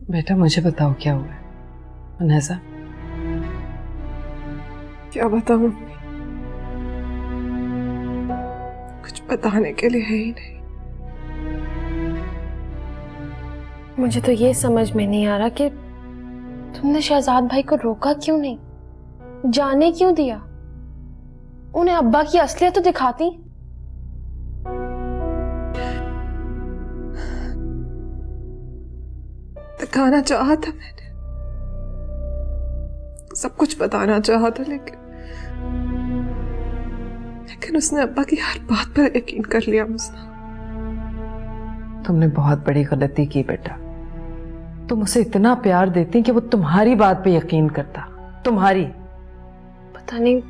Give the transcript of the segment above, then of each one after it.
बेटा मुझे बताओ क्या हुआ है? अनैसा, क्या बताऊं? कुछ बताने के लिए है ही नहीं। मुझे तो ये समझ में नहीं आ रहा कि तुमने शहजाद भाई को रोका क्यों नहीं, जाने क्यों दिया? उन्हें अब्बा की असलियत तो दिखाती। दिखाना चाहा था मैंने, सब कुछ बताना चाहा था, लेकिन उसने अब्बा की हर बात पर यकीन कर लिया मुझसे। तुमने बहुत बड़ी गलती की बेटा। तुम उसे इतना प्यार देती कि वो तुम्हारी बात पे यकीन करता, तुम्हारी। पता नहीं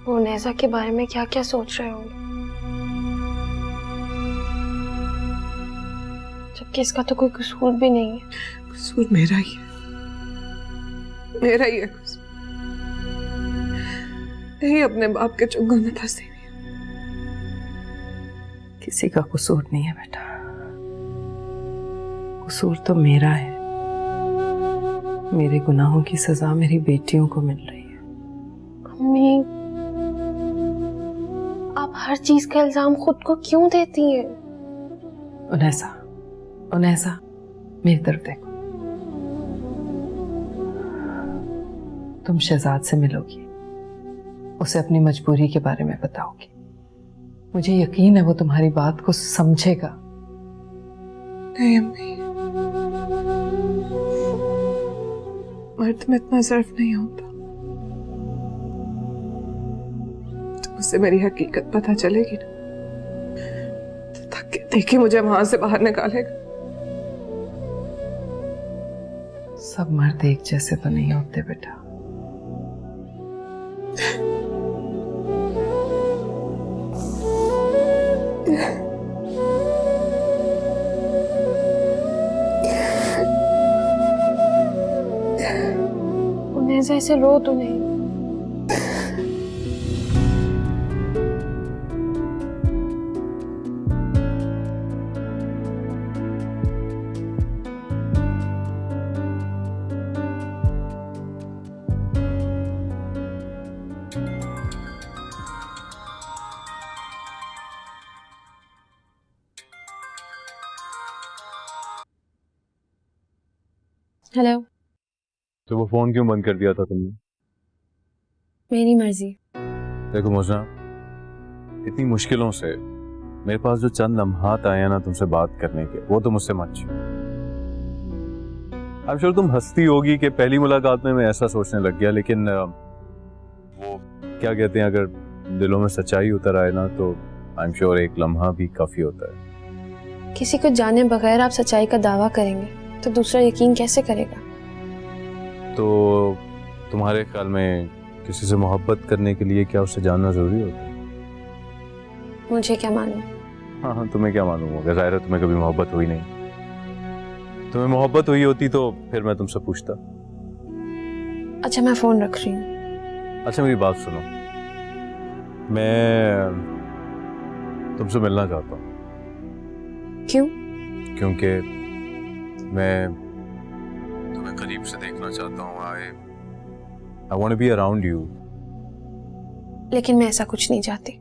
वो नेजा के बारे में क्या क्या सोच रहे होंगे, जबकि इसका तो कोई कसूर भी नहीं है। कसूर मेरा ही है, मेरा ही है कसूर। नहीं, अपने बाप के चुंगल में फंसी हुई है। किसी का कसूर नहीं है बेटा, कसूर तो मेरा है। मेरे गुनाहों की सजा मेरी बेटियों को मिल रही है। अम्मी, आप हर चीज का इल्जाम खुद को क्यों देती हैं? उनैसा, उनैसा, मेरी तरफ देखो। तुम शहजाद से मिलोगी, उसे अपनी मजबूरी के बारे में बताओगी। मुझे यकीन है वो तुम्हारी बात को समझेगा। नहीं अम्मी, मर्द में इतना ज़र्फ नहीं होता। जब उसे मेरी हकीकत पता चलेगी ना, तो धक्के देके मुझे वहां से बाहर निकालेगा। सब मर्द एक जैसे तो नहीं होते बेटा। उन्हें ऐसे रो तो नहीं। हेलो। तो वो फोन क्यों बंद कर दिया था तुमने? मेरी मर्जी। देखो मुझे इतनी मुश्किलों से मेरे पास जो चंद लम्हात आए हैं ना तुमसे बात करने के, वो तो मुझसे मत छीनो। आई एम श्योर तुम हंसती होगी कि पहली मुलाकात में मैं ऐसा सोचने लग गया, लेकिन वो क्या कहते हैं, अगर दिलों में सच्चाई उतर आए ना तो आई एम श्योर एक लम्हा भी काफी होता है। किसी को जाने बगैर आप सच्चाई का दावा करेंगे तो दूसरा यकीन कैसे करेगा? तो तुम्हारे ख्याल में किसी से मोहब्बत करने के लिए क्या उसे जानना जरूरी होता है? मुझे क्या मालूम? हाँ हाँ, तुम्हें क्या मालूम होगा, जाहिर है तुम्हें कभी मोहब्बत हुई नहीं। तुम्हें मोहब्बत हुई होती तो फिर मैं तुमसे पूछता। अच्छा, मैं फोन रख रही हूँ। अच्छा मेरी बात सुनो, मैं तुमसे मिलना चाहता हूँ। क्यों? क्योंकि मैं तुम्हें करीब से देखना चाहता हूँ। I want to be around you. लेकिन मैं ऐसा कुछ नहीं चाहती।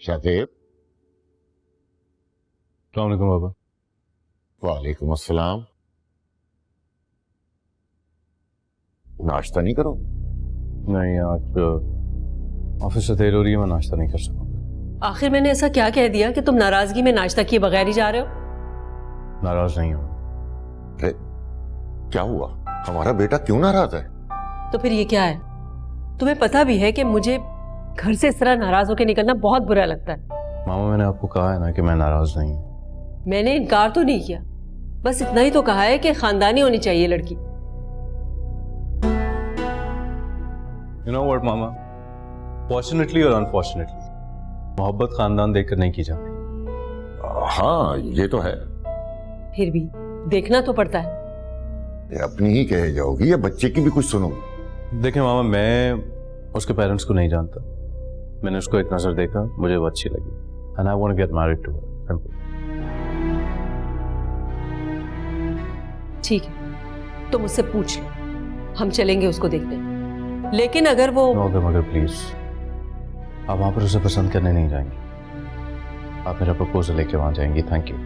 शातिर। अस्सलाम वालेकुम बाबा। वालेकुम अस्सलाम। नाश्ता नहीं करो? नहीं, आज ऑफिस से देर हो रही है, मैं नाश्ता नहीं कर सकूंगा। आखिर मैंने ऐसा क्या कह दिया कि तुम नाराजगी में नाश्ता किए बगैर ही जा रहे हो? नाराज नहीं हूँ। अरे क्या हुआ, हमारा बेटा क्यों नाराज है? तो फिर ये क्या है? तुम्हें पता भी है कि मुझे घर से इस तरह नाराज होकर निकलना बहुत बुरा लगता है। मामा मैंने आपको कहा है ना कि मैं नाराज नहीं हूँ। मैंने इनकार तो नहीं किया, बस इतना ही तो कहा है कि खानदानी होनी चाहिए लड़की। You know what, mama? Fortunately और unfortunately, मोहब्बत खानदान देखकर नहीं की जाती। हाँ ये तो है। फिर भी देखना तो पड़ता है। ये अपनी ही कहे जाओगी या बच्चे की भी कुछ सुनोगी? देखें मामा, मैं उसके पेरेंट्स को नहीं जानता। मैंने उसको एक नजर देखा, मुझे वो अच्छी लगी and I want to get married to her. Simple. ठीक है, तो मुझसे पूछ लो, हम चलेंगे उसको देखने। लेकिन अगर वो मगर प्लीज, आप वहां पर उसे पसंद करने नहीं जाएंगे। आप मेरा प्रपोजल लेके वहां जाएंगी। Thank you.